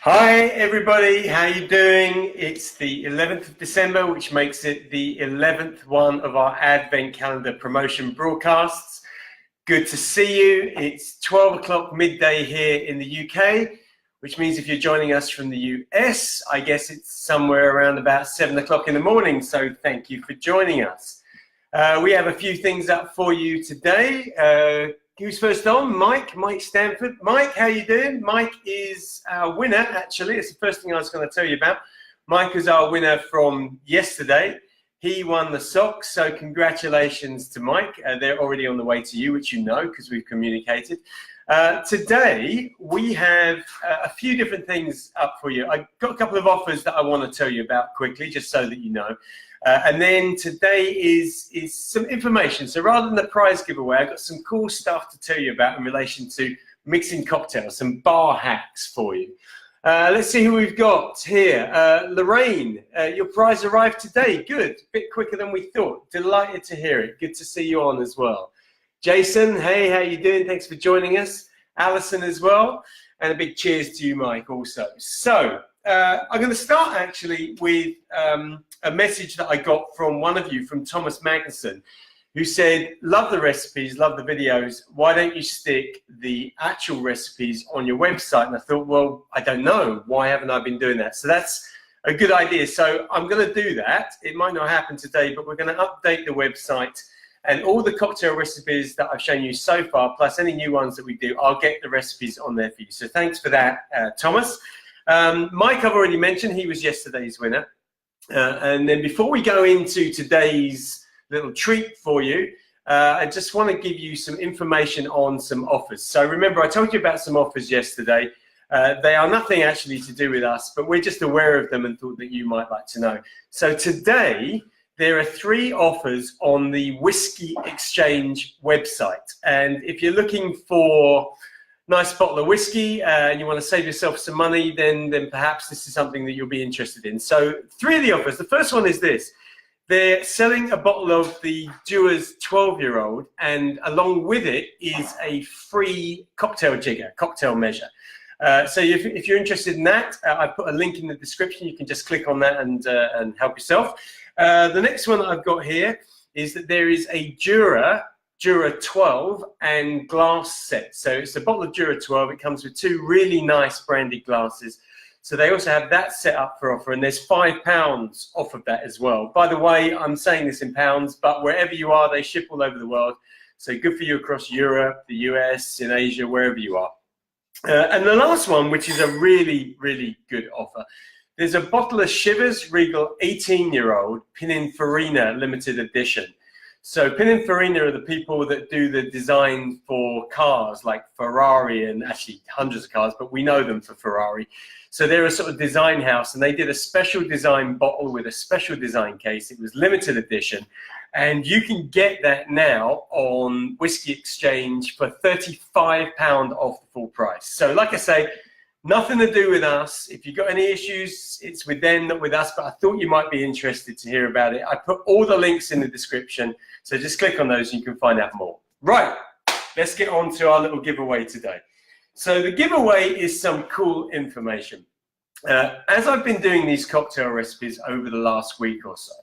Hi everybody, how you doing? It's the 11th of December, which makes it the 11th one of our Advent Calendar promotion broadcasts. Good to see you. It's 12 o'clock midday here in the UK, which means if you're joining us from the US, I guess it's somewhere around about 7 o'clock in the morning, so thank you for joining us. We have a few things up for you today. Who's first on? Mike Stanford. Mike, how you doing? Mike is our winner, actually. It's the first thing I was going to tell you about. Mike is our winner from yesterday. He won the socks, so congratulations to Mike. They're already on the way to you, which you know because we've communicated. Today, we have a few different things up for you. I've got a couple of offers that I want to tell you about quickly, just so that you know. And then today is some information. So rather than the prize giveaway, I've got some cool stuff to tell you about in relation to mixing cocktails, some bar hacks for you. Let's see who we've got here. Lorraine, your prize arrived today. Good, a bit quicker than we thought. Delighted to hear it. Good to see you on as well. Jason, hey, how you doing? Thanks for joining us. Alison as well. And a big cheers to you, Mike, also. So I'm going to start actually with a message that I got from one of you, from Thomas Magnuson, who said, love the recipes, love the videos. Why don't you stick the actual recipes on your website? And I thought, well, I don't know. Why haven't I been doing that? So that's a good idea. So I'm going to do that. It might not happen today, but we're going to update the website. And all the cocktail recipes that I've shown you so far, plus any new ones that we do, I'll get the recipes on there for you. So thanks for that, Thomas. Mike, I've already mentioned, he was yesterday's winner. And then before we go into today's little treat for you, I just want to give you some information on some offers. So remember, I told you about some offers yesterday. They are nothing actually to do with us, but we're just aware of them and thought that you might like to know. So today, there are 3 offers on the Whiskey Exchange website. And if you're looking for a nice bottle of whiskey and you want to save yourself some money, then perhaps this is something that you'll be interested in. So 3 of the offers. The first one is this. They're selling a bottle of the Dewar's 12-year-old, and along with it is a free cocktail jigger, cocktail measure. So if you're interested in that, I put a link in the description. You can just click on that and help yourself. The next one that I've got here is that there is a Jura 12 and glass set. So it's a bottle of Jura 12. It comes with 2 really nice brandy glasses. So they also have that set up for offer, and there's £5 off of that as well. By the way, I'm saying this in pounds, but wherever you are, they ship all over the world. So good for you across Europe, the US, in Asia, wherever you are. And the last one, which is a really, really good offer, there's a bottle of Chivas Regal 18-year-old Pininfarina limited edition. So Pininfarina are the people that do the design for cars like Ferrari, and actually hundreds of cars, but we know them for Ferrari. So they're a sort of design house, and they did a special design bottle with a special design case. It was limited edition, and you can get that now on Whiskey Exchange for £35 off the full price. So like I say, nothing to do with us. If you've got any issues, it's with them, not with us, but I thought you might be interested to hear about it. I put all the links in the description, so just click on those and you can find out more. Right, let's get on to our little giveaway today. So the giveaway is some cool information. As I've been doing these cocktail recipes over the last week or so,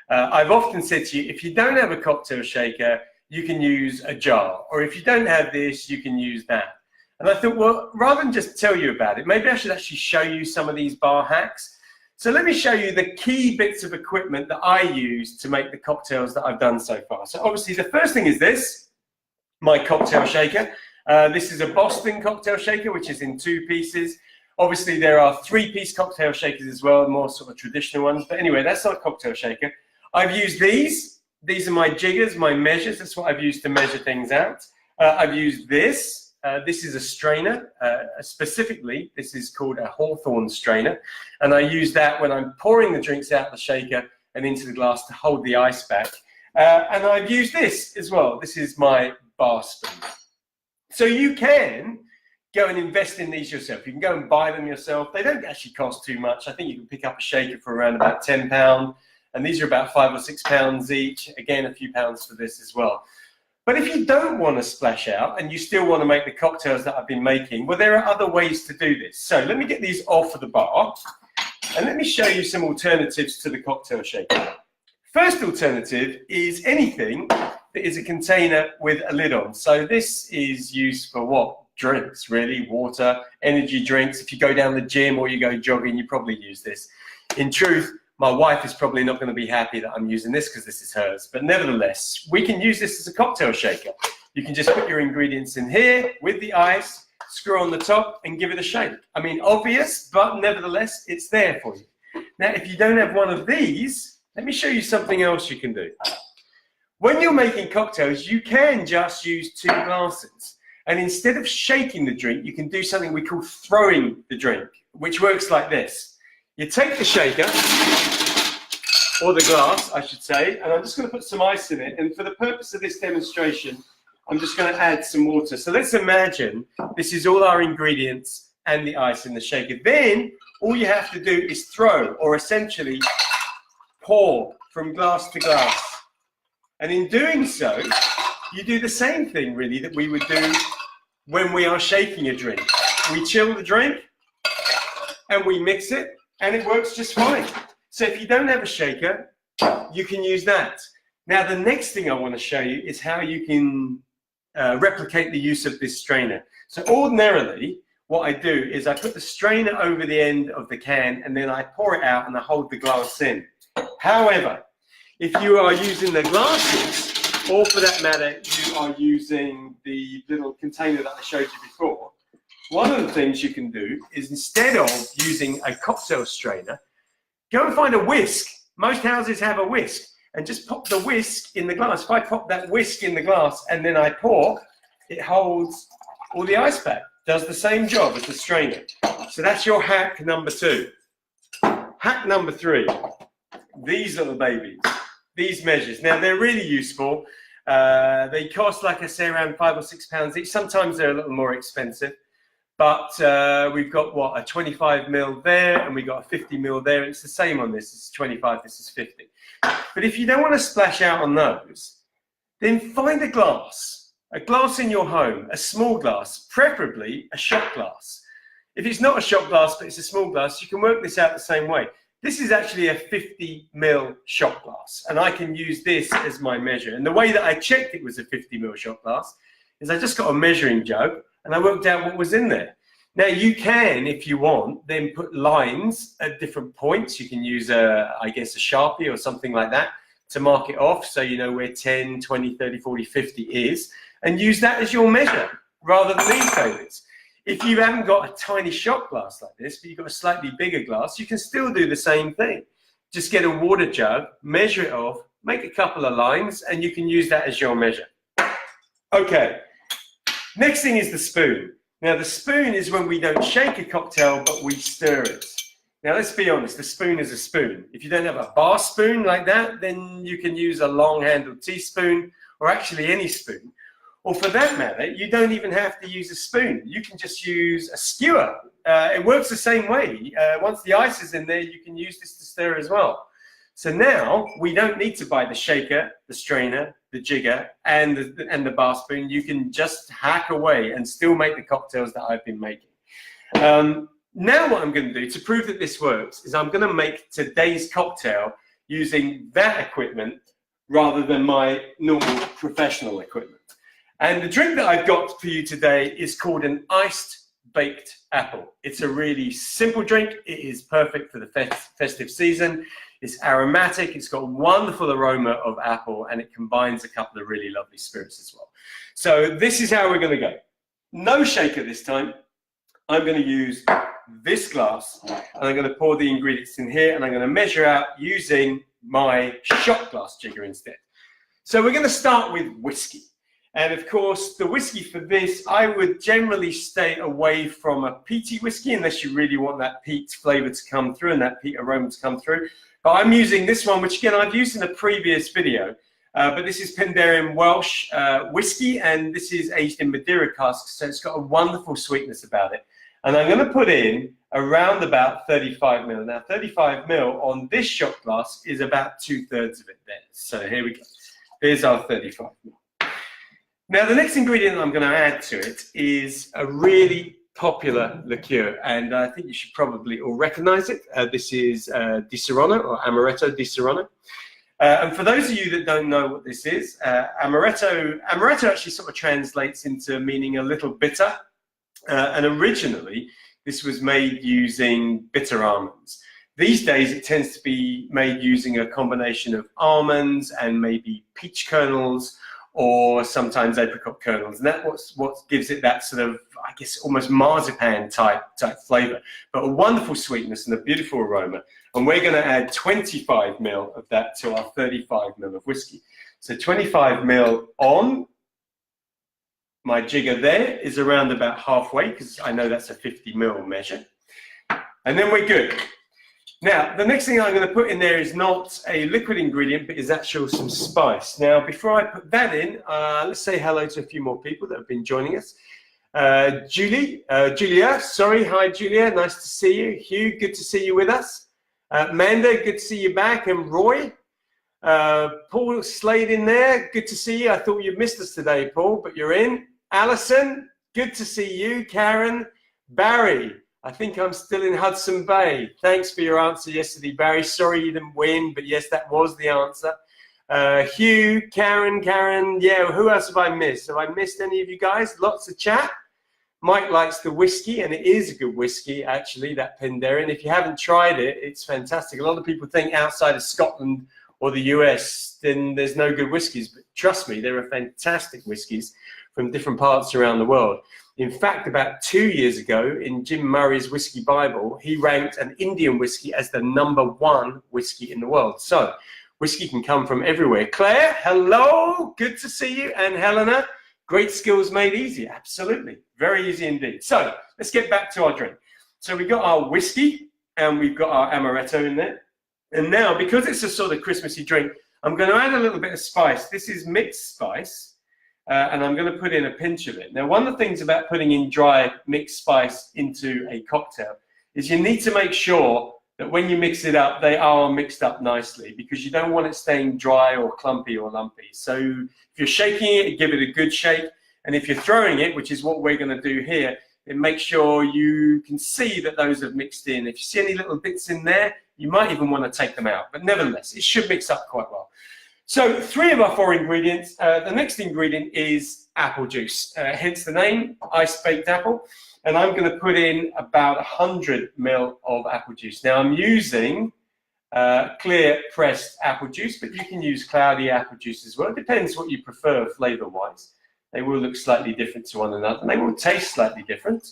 I've often said to you, if you don't have a cocktail shaker, you can use a jar, or if you don't have this, you can use that. And I thought, well, rather than just tell you about it, maybe I should actually show you some of these bar hacks. So let me show you the key bits of equipment that I use to make the cocktails that I've done so far. So obviously the first thing is this, my cocktail shaker. This is a Boston cocktail shaker, which is in 2 pieces. Obviously there are 3-piece cocktail shakers as well, more sort of traditional ones. But anyway, that's not a cocktail shaker. I've used these. These are my jiggers, my measures. That's what I've used to measure things out. I've used this. This is a strainer. Specifically, this is called a Hawthorne strainer. And I use that when I'm pouring the drinks out of the shaker and into the glass to hold the ice back. And I've used this as well. This is my bar spoon. So you can go and invest in these yourself. You can go and buy them yourself. They don't actually cost too much. I think you can pick up a shaker for around about £10. And these are about £5 or £6 each. Again, a few pounds for this as well. But if you don't want to splash out and you still want to make the cocktails that I've been making, well, there are other ways to do this. So let me get these off of the bar and let me show you some alternatives to the cocktail shaker. First alternative is anything that is a container with a lid on. So this is used for what? Drinks, really, water, energy drinks. If you go down the gym or you go jogging, you probably use this. In truth, my wife is probably not going to be happy that I'm using this because this is hers. But nevertheless, we can use this as a cocktail shaker. You can just put your ingredients in here with the ice, screw on the top and give it a shake. I mean, obvious, but nevertheless, it's there for you. Now, if you don't have one of these, let me show you something else you can do. When you're making cocktails, you can just use 2 glasses. And instead of shaking the drink, you can do something we call throwing the drink, which works like this. You take the shaker, or the glass, I should say, and I'm just going to put some ice in it. And for the purpose of this demonstration, I'm just going to add some water. So let's imagine this is all our ingredients and the ice in the shaker. Then all you have to do is throw, or essentially pour from glass to glass. And in doing so, you do the same thing really that we would do when we are shaking a drink. We chill the drink and we mix it and it works just fine. So if you don't have a shaker, you can use that. Now the next thing I want to show you is how you can replicate the use of this strainer. So ordinarily, what I do is I put the strainer over the end of the can and then I pour it out and I hold the glass in. However, if you are using the glasses, or for that matter, you are using the little container that I showed you before, one of the things you can do is instead of using a cocktail strainer, go and find a whisk. Most houses have a whisk, and just pop the whisk in the glass. If I pop that whisk in the glass and then I pour, it holds all the ice back. Does the same job as the strainer. So that's your hack number 2. Hack number 3. These are the babies. These measures. Now they're really useful. They cost, like I say, around £5 or £6 each. Sometimes they're a little more expensive. But we've got what, a 25ml there, and we've got a 50ml there. It's the same on this. It's 25, this is 50. But if you don't want to splash out on those, then find a glass in your home, a small glass, preferably a shot glass. If it's not a shot glass, but it's a small glass, you can work this out the same way. This is actually a 50ml shot glass, and I can use this as my measure. And the way that I checked it was a 50ml shot glass is I just got a measuring jug and I worked out what was in there. Now you can, if you want, then put lines at different points. You can use I guess a Sharpie or something like that to mark it off so you know where 10, 20, 30, 40, 50 is, and use that as your measure rather than these tables. If you haven't got a tiny shot glass like this, but you've got a slightly bigger glass, you can still do the same thing. Just get a water jug, measure it off, make a couple of lines, and you can use that as your measure. Okay, next thing is the spoon. Now the spoon is when we don't shake a cocktail, but we stir it. Now let's be honest, the spoon is a spoon. If you don't have a bar spoon like that, then you can use a long-handled teaspoon, or actually any spoon. Or for that matter, you don't even have to use a spoon. You can just use a skewer. It works the same way. Once the ice is in there, you can use this to stir as well. So now we don't need to buy the shaker, the strainer, the jigger, and the bar spoon. You can just hack away and still make the cocktails that I've been making. Now what I'm going to do to prove that this works is I'm going to make today's cocktail using that equipment rather than my normal professional equipment. And the drink that I've got for you today is called an iced baked apple. It's a really simple drink. It is perfect for the festive season. It's aromatic. It's got a wonderful aroma of apple, and it combines a couple of really lovely spirits as well. So this is how we're going to go. No shaker this time. I'm going to use this glass, and I'm going to pour the ingredients in here, and I'm going to measure out using my shot glass jigger instead. So we're going to start with whiskey. And of course, the whiskey for this, I would generally stay away from a peaty whiskey unless you really want that peat flavor to come through and that peat aroma to come through. But I'm using this one, which again, I've used in a previous video. But this is Penderyn Welsh whiskey, and this is aged in Madeira casks, so it's got a wonderful sweetness about it. And I'm going to put in around about 35ml. Now, 35ml on this shot glass is about 2/3 of it there. So here we go. Here's our 35ml. Now, the next ingredient I'm going to add to it is a really popular liqueur, and I think you should probably all recognize it. This is Di Serono, or Amaretto Di Serono. And for those of you that don't know what this is, Amaretto actually sort of translates into meaning a little bitter. And originally, this was made using bitter almonds. These days, it tends to be made using a combination of almonds and maybe peach kernels, or sometimes apricot kernels, and that's what gives it that sort of, I guess, almost marzipan type flavor, but a wonderful sweetness and a beautiful aroma. And we're going to add 25 ml of that to our 35 ml of whiskey. So 25 ml on my jigger there is around about halfway, because I know that's a 50 ml measure, and then we're good. Now, the next thing I'm going to put in there is not a liquid ingredient, but is actually some spice. Now, before I put that in, let's say hello to a few more people that have been joining us. Julia, sorry, hi Julia, nice to see you. Hugh, good to see you with us. Manda, good to see you back. And Roy, Paul Slade in there, good to see you. I thought you missed us today, Paul, but you're in. Alison, good to see you. Karen, Barry, I think I'm still in Hudson Bay. Thanks for your answer yesterday, Barry. Sorry you didn't win, but yes, that was the answer. Hugh, Karen, yeah, who else have I missed? Have I missed any of you guys? Lots of chat. Mike likes the whiskey, and it is a good whiskey, actually, that Penderyn. If you haven't tried it, it's fantastic. A lot of people think outside of Scotland or the US, then there's no good whiskies, but trust me, there are fantastic whiskies from different parts around the world. In fact, about 2 years ago, in Jim Murray's Whiskey Bible, he ranked an Indian whiskey as the #1 whiskey in the world. So, whiskey can come from everywhere. Claire, hello, good to see you. And Helena, great skills made easy. Absolutely, very easy indeed. So, let's get back to our drink. So, we've got our whiskey, and we've got our amaretto in there. And now, because it's a sort of Christmassy drink, I'm going to add a little bit of spice. This is mixed spice. And I'm going to put in a pinch of it. Now, one of the things about putting in dry mixed spice into a cocktail is you need to make sure that when you mix it up, they are mixed up nicely, because you don't want it staying dry or clumpy or lumpy. So if you're shaking it, give it a good shake. And if you're throwing it, which is what we're going to do here, then make sure you can see that those have mixed in. If you see any little bits in there, you might even want to take them out. But nevertheless, it should mix up quite well. So 3 of our 4 ingredients. The next ingredient is apple juice, hence the name, ice baked apple. And I'm going to put in about 100 ml of apple juice. Now I'm using clear pressed apple juice, but you can use cloudy apple juice as well. It depends what you prefer flavor-wise. They will look slightly different to one another, and they will taste slightly different.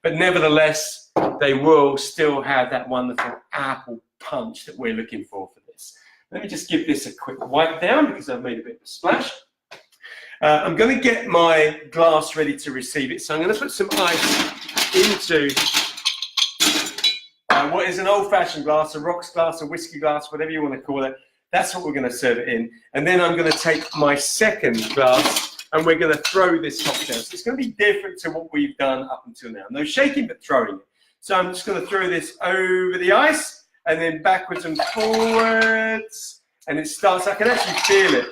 But nevertheless, they will still have that wonderful apple punch that we're looking for this. Let me just give this a quick wipe down, because I've made a bit of a splash. I'm going to get my glass ready to receive it. So I'm going to put some ice into what is an old-fashioned glass, a rocks glass, a whiskey glass, whatever you want to call it. That's what we're going to serve it in. And then I'm going to take my second glass, and we're going to throw this cocktail. So it's going to be different to what we've done up until now. No shaking, but throwing it. So I'm just going to throw this over the ice, and then backwards and forwards, and it starts. I can actually feel it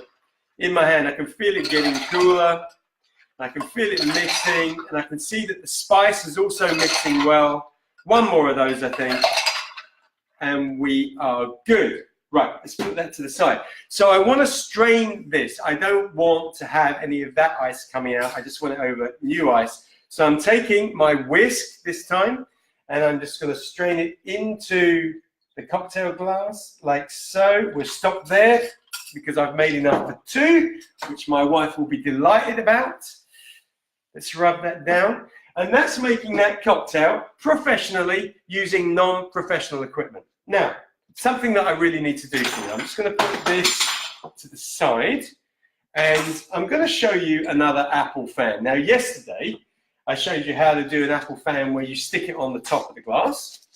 in my hand. I can feel it getting cooler. I can feel it mixing, and I can see that the spice is also mixing well. One more of those, I think, and we are good. Right, let's put that to the side. So I want to strain this. I don't want to have any of that ice coming out. I just want it over new ice. So I'm taking my whisk this time, and I'm just going to strain it into the cocktail glass like so. We'll stop there because I've made enough for 2, which my wife will be delighted about. Let's rub that down. And that's making that cocktail professionally using non-professional equipment. Now, something that I really need to do for you. I'm just going to put this to the side, and I'm going to show you another apple fan. Now, yesterday, I showed you how to do an apple fan where you stick it on the top of the glass.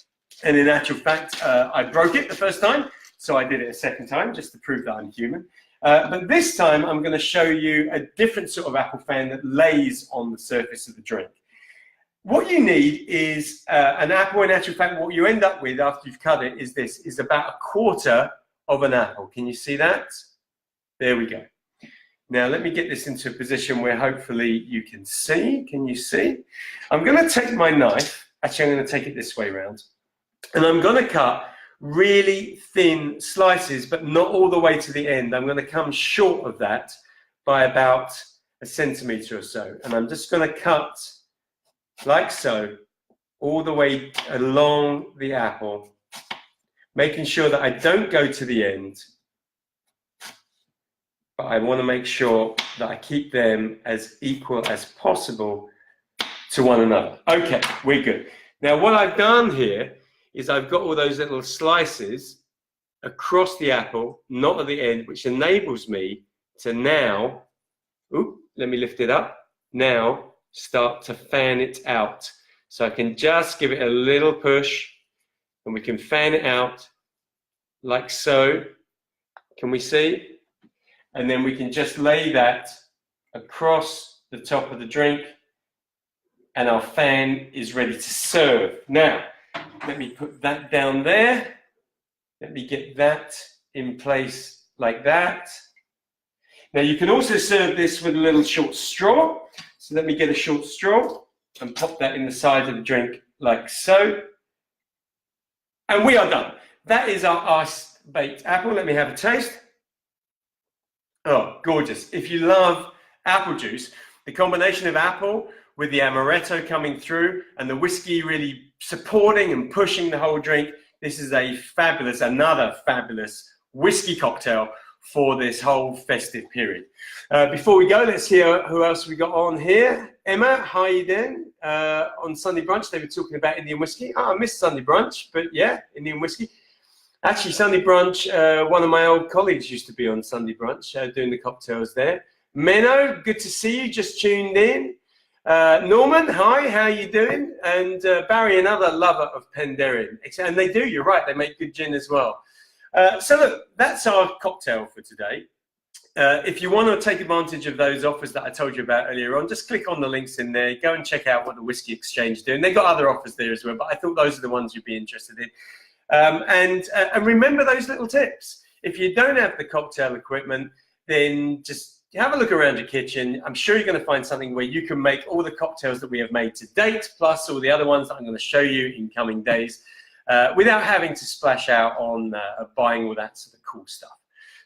And in actual fact, I broke it the first time, so I did it a second time just to prove that I'm human. But this time, I'm going to show you a different sort of apple fan that lays on the surface of the drink. What you need is an apple. In actual fact, what you end up with after you've cut it is about 1/4 of an apple. Can you see that? There we go. Now, let me get this into a position where hopefully you can see. Can you see? I'm going to take my knife. Actually, I'm going to take it this way around. And I'm going to cut really thin slices, but not all the way to the end. I'm going to come short of that by about 1 centimeter or so. And I'm just going to cut like so, all the way along the apple, making sure that I don't go to the end, but I want to make sure that I keep them as equal as possible to one another. Okay, we're good. Now what I've done here is I've got all those little slices across the apple, not at the end, which enables me to now, let me lift it up, now start to fan it out. So I can just give it a little push and we can fan it out like so. Can we see? And then we can just lay that across the top of the drink and our fan is ready to serve. Now, let me put that down there. Let me get that in place like that. Now you can also serve this with a little short straw. So let me get a short straw and pop that in the side of the drink like so. And we are done. That is our ice-baked apple. Let me have a taste. Oh, gorgeous. If you love apple juice, the combination of apple with the amaretto coming through and the whiskey really supporting and pushing the whole drink, this is a fabulous, another fabulous whiskey cocktail for this whole festive period. Before we go, let's hear who else we got on here. Emma, how are you doing? On Sunday Brunch, they were talking about Indian whiskey. Oh, I missed Sunday Brunch, but yeah, Indian whiskey. Actually, Sunday Brunch, one of my old colleagues used to be on Sunday Brunch, doing the cocktails there. Menno, good to see you, just tuned in. Norman, hi, how are you doing? And Barry, another lover of Penderyn. And they do, you're right, they make good gin as well. So look, that's our cocktail for today. If you want to take advantage of those offers that I told you about earlier on, just click on the links in there, go and check out what the Whiskey Exchange do. And they've got other offers there as well, but I thought those are the ones you'd be interested in. And remember those little tips. If you don't have the cocktail equipment, then just have a look around your kitchen. I'm sure you're going to find something where you can make all the cocktails that we have made to date, plus all the other ones that I'm going to show you in coming days, without having to splash out on buying all that sort of cool stuff.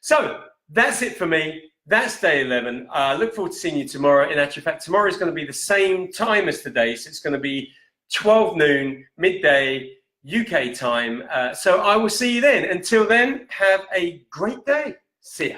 So that's it for me. That's day 11. I look forward to seeing you tomorrow. In actual fact, tomorrow is going to be the same time as today. So it's going to be 12 noon, midday, UK time. So I will see you then. Until then, have a great day. See ya.